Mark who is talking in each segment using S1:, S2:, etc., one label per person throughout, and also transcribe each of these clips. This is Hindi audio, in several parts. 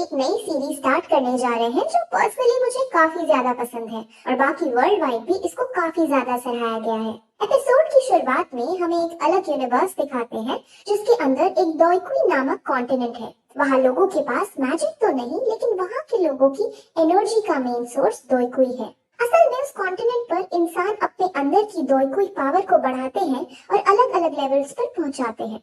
S1: एक नई सीरीज स्टार्ट करने जा रहे हैं जो पर्सनली मुझे काफी ज्यादा पसंद है और बाकी वर्ल्ड वाइड भी इसको काफी ज्यादा सराहा गया है। एपिसोड की शुरुआत में हमें एक अलग यूनिवर्स दिखाते हैं जिसके अंदर एक दोइकुई नामक कॉन्टिनेंट है। वहाँ लोगों के पास मैजिक तो नहीं, लेकिन वहाँ के लोगों की एनर्जी का मेन सोर्स दोइकुई है। असल में उस कॉन्टिनेंट पर इंसान अपने अंदर की दोइकुई पावर को बढ़ाते हैं और अलग अलग लेवल्स पर पहुंचाते हैं।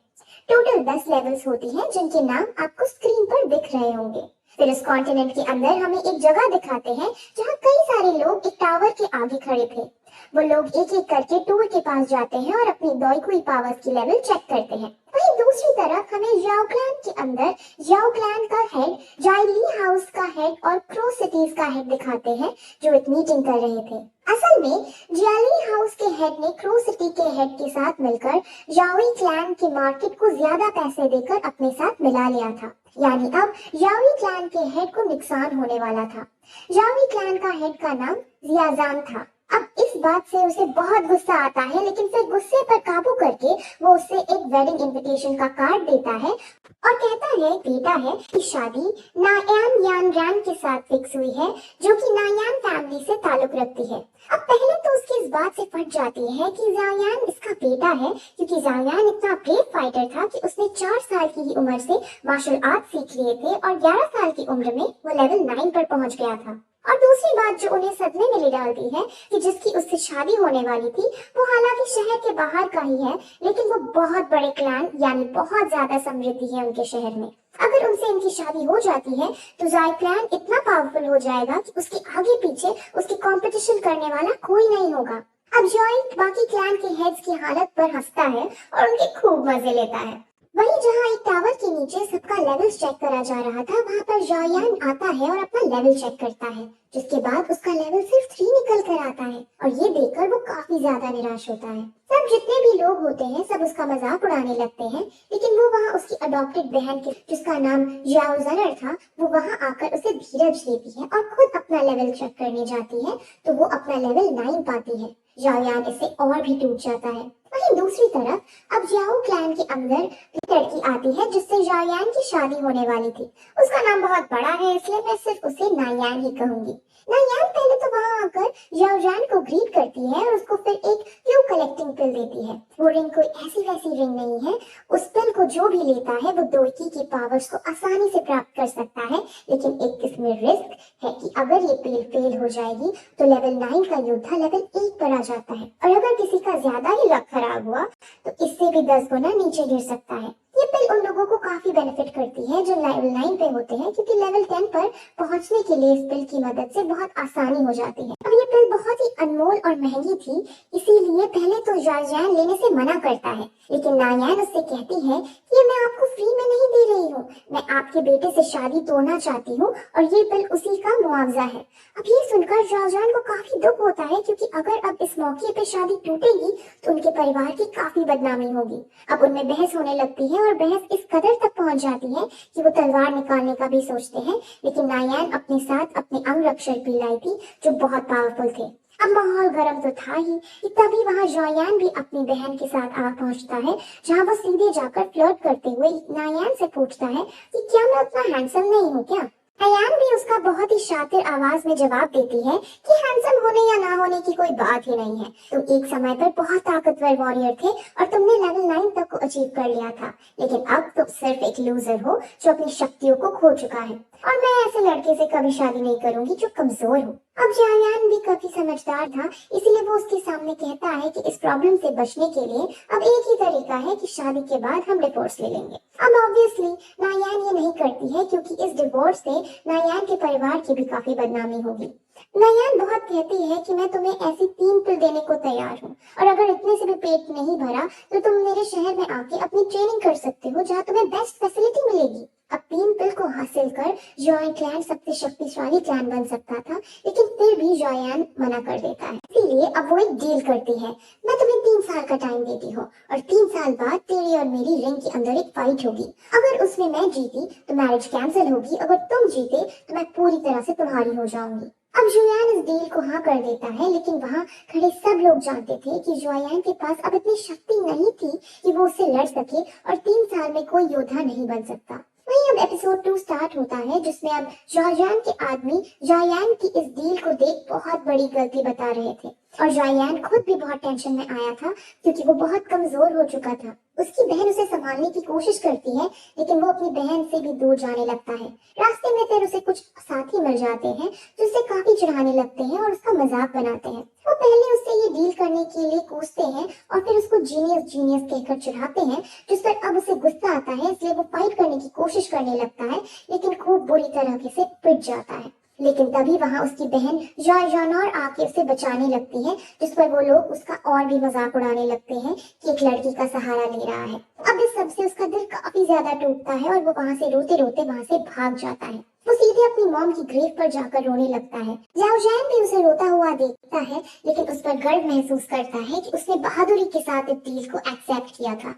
S1: टोटल 10 लेवल्स होती हैं जिनके नाम आपको स्क्रीन पर दिख रहे होंगे। फिर इस कॉन्टिनेंट के अंदर हमें एक जगह दिखाते हैं जहाँ कई सारे लोग एक टावर के आगे खड़े थे। वो लोग एक एक करके टूर के पास जाते हैं और अपनी दोइकुई पावर्स की लेवल चेक करते हैं। वहीं दूसरी तरफ हमें याओ क्लैन के अंदर याओ क्लैन का हेड, जाइली हाउस का हेड और क्रो सिटीज का हेड दिखाते हैं जो एक मीटिंग कर रहे थे। असल में जियाली हाउस के हेड ने क्रो सिटी के हेड के साथ मिलकर याओई क्लैन के मार्केट को ज्यादा पैसे देकर अपने साथ मिला लिया था। यानी अब याओई क्लैन के हेड को नुकसान होने वाला था। याओई क्लैन का हेड का नाम जियाजान था। अब इस बात से उसे बहुत गुस्सा आता है, लेकिन फिर गुस्से पर काबू करके वो उससे एक वेडिंग इनविटेशन का कार्ड देता है और कहता है बेटा है कि शादी नायान यान रैन के साथ फिक्स हुई है जो कि नायान फैमिली से ताल्लुक रखती है। अब पहले तो उसकी इस बात से फट जाती है कि जाओयान इसका बेटा है, क्योंकि जाओयान इतना ब्रेव फाइटर था कि उसने 4 साल की ही उम्र से मार्शल आर्ट सीख लिए थे और 11 साल की उम्र में वो लेवल 9 पर पहुंच गया था। और दूसरी बात जो उन्हें सदमे में ले डालती है कि जिसकी उससे शादी होने वाली थी वो हालांकि शहर के बाहर का ही है, लेकिन वो बहुत बड़े क्लैन यानी बहुत ज्यादा समृद्धि है उनके शहर में। अगर उनसे इनकी शादी हो जाती है तो जाय क्लैन इतना पावरफुल हो जाएगा कि उसके आगे पीछे उसकी कंपटीशन करने वाला कोई नहीं होगा। अब जॉय बाकी क्लैन के हेड्स की हालत पर हंसता है और उनके खूब मजे लेता है। वहीं जहाँ एक टावर के नीचे सबका लेवल चेक करा जा रहा था, वहाँ पर जॉयान आता है और अपना लेवल चेक करता है, जिसके बाद उसका लेवल सिर्फ 3 निकल कर आता है और ये देखकर वो काफी ज्यादा निराश होता है। सब जितने भी लोग होते हैं सब उसका मजाक उड़ाने लगते हैं, लेकिन वो वहाँ उसकी अडॉप्टेड बहन के जिसका नाम जियाओ जनर था, वो वहाँ आकर उसे धीरज देती है और खुद अपना लेवल चेक करने जाती है, तो वो अपना लेवल 9 पाती है। जॉयान इससे और भी टूट जाता है। वहीं दूसरी तरफ अब जियाओ क्लैन के अंदर लड़की आती है जिससे जॉयान की शादी होने वाली थी। उसका नाम बहुत बड़ा है, इसलिए मैं सिर्फ उसे नायान ही कहूंगी। नायान पहले तो वहाँ आकर जॉयान को ग्रीट करती है और उसको फिर एक क्यू कलेक्टिंग पिल देती है। वो रिंग कोई ऐसी वैसी रिंग नहीं है, उस पिल को जो भी लेता है वो दोइकी की पावर्स को आसानी से प्राप्त कर सकता है, लेकिन एक इसमें रिस्क है कि अगर ये पिल फेल हो जाएगी तो लेवल 9 का योद्धा लेवल 1 पर आ जाता है और अगर किसी का ज्यादा ही लक खराब हुआ तो इससे भी 10 गुना नीचे गिर सकता है। ये पिल उन लोगों को काफी बेनिफिट करती है जो लेवल 9 पे होते हैं, क्योंकि लेवल 10 पर पहुंचने के लिए इस पिल की मदद से बहुत आसानी हो जाती है। अब ये पिल बहुत ही अनमोल और महंगी थी, इसीलिए पहले तो जॉयान लेने से मना करता है, लेकिन नायान उससे कहती है कि मैं आपको फ्री में नहीं दे रही हूँ, मैं आपके बेटे से शादी तोड़ना चाहती हूँ और ये पिल उसी का मुआवजा है। अब ये सुनकर जॉयान को काफी दुख होता है, क्योंकि अगर अब इस मौके पे शादी टूटेगी तो उनके परिवार की काफी बदनामी होगी। अब उनमें बहस होने लगती है और बहस इस कदर तक पहुंच जाती है कि वो तलवार निकालने का भी सोचते हैं, लेकिन नायान अपने साथ अपने अंगरक्षक भी लाई थी जो बहुत पावरफुल थे। अब माहौल गर्म तो था ही कि तभी वहाँ जॉयान भी अपनी बहन के साथ आ पहुंचता है, जहाँ वो सीधे जाकर फ्लर्ट करते हुए नायान से पूछता है कि क्या मैं उतना हैंडसम नहीं हूँ क्या। नायान भी उसका बहुत ही शातिर आवाज में जवाब देती है कि हैंडसम होने या ना होने की कोई बात ही नहीं है, तुम एक समय पर बहुत ताकतवर वॉरियर थे और तुमने लेवल 9 तक को अचीव कर लिया था, लेकिन अब तुम सिर्फ एक लूजर हो जो अपनी शक्तियों को खो चुका है और मैं ऐसे लड़के से कभी शादी नहीं करूंगी जो कमजोर हो। अब जॉयान भी काफी समझदार था, इसीलिए वो उसके सामने कहता है कि इस प्रॉब्लम से बचने के लिए अब एक ही तरीका है कि शादी के बाद हम डिवोर्स ले लेंगे। अब ऑब्वियसली नायान ये नहीं करती है, क्योंकि इस डिवोर्स से नायान के परिवार की भी काफी बदनामी होगी। नायान बहुत कहती है कि मैं तुम्हें ऐसी 3 पिल देने को तैयार हूँ और अगर इतने से भी पेट नहीं भरा तो तुम मेरे शहर में आके अपनी ट्रेनिंग कर सकते हो, जहाँ तुम्हें बेस्ट फैसिलिटी मिलेगी। अब 3 पिल को हासिल कर जॉय क्लैन सबसे शक्तिशाली क्लैन बन सकता था, लेकिन फिर भी जॉयान मना कर देता है। इसीलिए अब वो एक डील करती है, मैं तुम्हें 3 साल का टाइम देती हूँ और 3 साल बाद तेरी और मेरी रिंग के अंदर एक फाइट होगी। अगर उसमें मैं जीती तो मैरिज कैंसिल होगी, अगर तुम जीते तो मैं पूरी तरह से तुम्हारी हो जाऊंगी। अब जॉयान इस डील को हाँ कर देता है, लेकिन वहाँ खड़े सब लोग जानते थे कि जॉयान के पास अब इतनी शक्ति नहीं थी कि वो उससे लड़ सके और 3 साल में कोई योद्धा नहीं बन सकता। वहीं अब अब एपिसोड 2 स्टार्ट होता है, जिसमें अब जायान के आदमी जायान की इस डील को देख बहुत बड़ी गलती बता रहे थे और जायान खुद भी बहुत टेंशन में आया था क्योंकि वो बहुत कमजोर हो चुका था। उसकी बहन उसे संभालने की कोशिश करती है, लेकिन वो अपनी बहन से भी दूर जाने लगता है। रास्ते में फिर उसे कुछ साथी मिल जाते हैं जो उसे काफी चिढ़ाने लगते हैं और उसका मजाक बनाते हैं। वो पहले उससे ये डील करने के लिए कोसते हैं और फिर उसको जीनियस जीनियस कहकर चिढ़ाते हैं, जिस पर अब उसे गुस्सा आता है, इसलिए वो फाइट करने की कोशिश करने लगता है, लेकिन खूब बुरी तरह से पिट जाता है। लेकिन तभी वहां उसकी बहन जायानोर आके उसे बचाने लगती है, जिस पर वो लोग उसका और भी मजाक उड़ाने लगते हैं कि एक लड़की का सहारा ले रहा है। अब इस सब से उसका दिल काफी ज्यादा टूटता है और वो वहां से रोते रोते वहां से भाग जाता है। वो सीधे अपनी मॉम की ग्रेव पर जाकर रोने लगता है। जाओ भी उसे रोता हुआ देखता है, लेकिन उस पर गर्व महसूस करता है कि उसने बहादुरी के साथ इस डील को एक्सेप्ट किया था।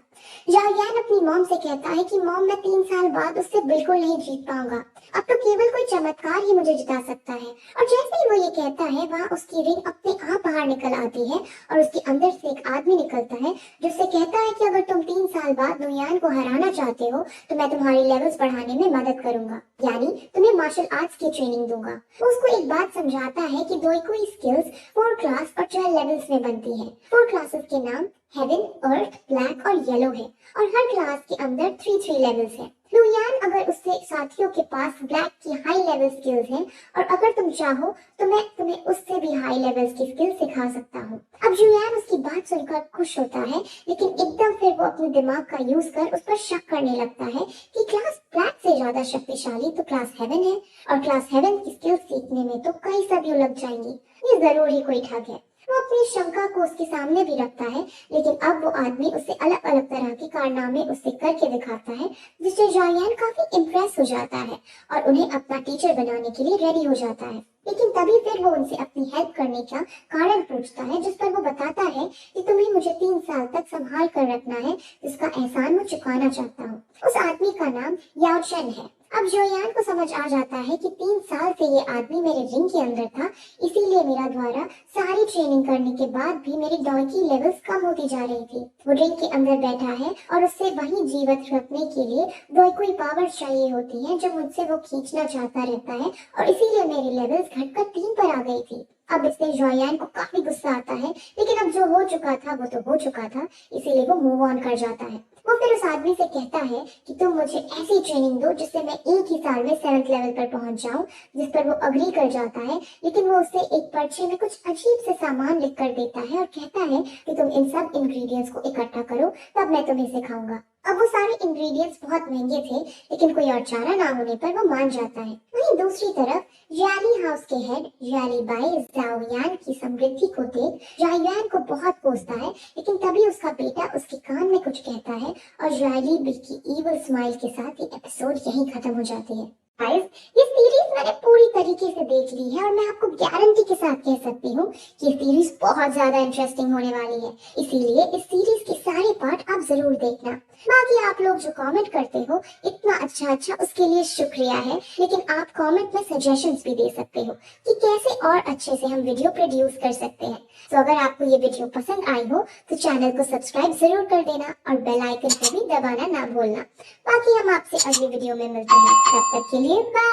S1: जायान अपनी मॉम से कहता है कि मॉम, मैं 3 साल बाद उससे बिल्कुल नहीं जीत पाऊंगा, अब तो केवल कोई चमत्कार ही मुझे जिता सकता है। और जैसे ही वो ये कहता है, वहाँ उसकी रिंग अपने आप बाहर निकल आती है और उसके अंदर से एक आदमी निकलता है जिससे कहता है कि अगर तुम 3 साल बाद नुयान को हराना चाहते हो तो मैं तुम्हारी लेवल्स बढ़ाने में मदद करूंगा, यानी तुम्हें मार्शल आर्ट्स की ट्रेनिंग दूंगा। वो उसको एक बात समझाता है कि दोईकुई स्किल्स 4 क्लास और 12 लेवल्स में बनती है। 4 क्लासेस के नाम हेवन, अर्थ, ब्लैक और येलो है और हर क्लास के अंदर 3 लेवल्स हैं। लुयान अगर उससे साथियों के पास ब्लैक की हाई लेवल स्किल्स हैं और अगर तुम चाहो तो मैं तुम्हें उससे भी हाई लेवल्स की स्किल्स सिखा सकता हूँ। अब जुयान उसकी बात सुनकर खुश होता है, लेकिन एकदम फिर वो अपने दिमाग का यूज कर उस पर शक करने लगता है कि क्लास ब्लैक से ज्यादा शक्तिशाली तो क्लास हेवन है और क्लास हेवन की स्किल्स सीखने में तो कई सदियों लग जाएंगी। ये जरूर ही कोई ठग है। वो अपनी शंका को उसके सामने भी रखता है, लेकिन अब वो आदमी उससे अलग अलग तरह के कारनामे उससे करके दिखाता है, जिससे जायान काफी इम्प्रेस हो जाता है और उन्हें अपना टीचर बनाने के लिए रेडी हो जाता है। लेकिन तभी फिर वो उनसे अपनी हेल्प करने का कारण पूछता है, जिस पर वो बताता है कि तुम्हें मुझे 3 साल तक संभाल कर रखना है, जिसका एहसान मैं चुकाना चाहता हूँ। उस आदमी का नाम याओचन है। अब जोयान को समझ आ जाता है कि 3 साल से ये आदमी मेरे रिंग के अंदर था, इसीलिए मेरा द्वारा सारी ट्रेनिंग करने के बाद भी मेरी डॉयकी लेवल्स कम होती जा रही थी। वो रिंग के अंदर बैठा है और उससे वहीं जीवित रखने के लिए डॉयकुई पावर्स चाहिए होती हैं, जो मुझसे वो खींचना चाहता रहता है और इसीलिए मेरी लेवल्स घटकर 3 पर आ गई थी। अब इससे जोयान को काफी गुस्सा आता है, लेकिन अब जो हो चुका था वो तो हो चुका था, इसीलिए वो मूव ऑन कर जाता है। वो फिर उस आदमी से कहता है कि तुम मुझे ऐसी ट्रेनिंग दो जिससे मैं एक ही साल में 7th लेवल पर पहुंच जाऊं, जिस पर वो अग्री कर जाता है, लेकिन वो उससे एक पर्चे में कुछ अजीब से सामान लिख कर देता है और कहता है कि तुम इन सब इंग्रेडिएंट्स को इकट्ठा करो, तब मैं तुम्हें सिखाऊंगा। अब वो सारे इंग्रेडिएंट्स बहुत महंगे थे, लेकिन कोई और चारा ना होने पर वो मान जाता है। वहीं दूसरी तरफ याली हाउस के हेड याली बाई जाओयान की समृद्धि को देख जायान को बहुत कोसता है, लेकिन तभी उसका बेटा उसके कान में कुछ कहता है और याली बी की इविल स्माइल के साथ ये एपिसोड यहीं खत्म हो जाती है। गाइस, ये सीरीज मैंने पूरी तरीके से देख ली है और मैं आपको गारंटी के साथ कह सकती हूँ कि ये सीरीज बहुत ज्यादा इंटरेस्टिंग होने वाली है, इसीलिए इस सीरीज के सारे पार्ट आप जरूर देखना। बाकी आप लोग जो कमेंट करते हो इतना अच्छा उसके लिए शुक्रिया है, लेकिन आप कमेंट में सजेशंस भी दे सकते हो कि कैसे और अच्छे से हम वीडियो प्रोड्यूस कर सकते हैं। तो अगर आपको ये वीडियो पसंद आई हो तो चैनल को सब्सक्राइब जरूर कर देना और बेल आइकन को भी दबाना ना भूलना। बाकी हम आपसे अगली वीडियो में मिलते हैं, तब तक के लिए बाय।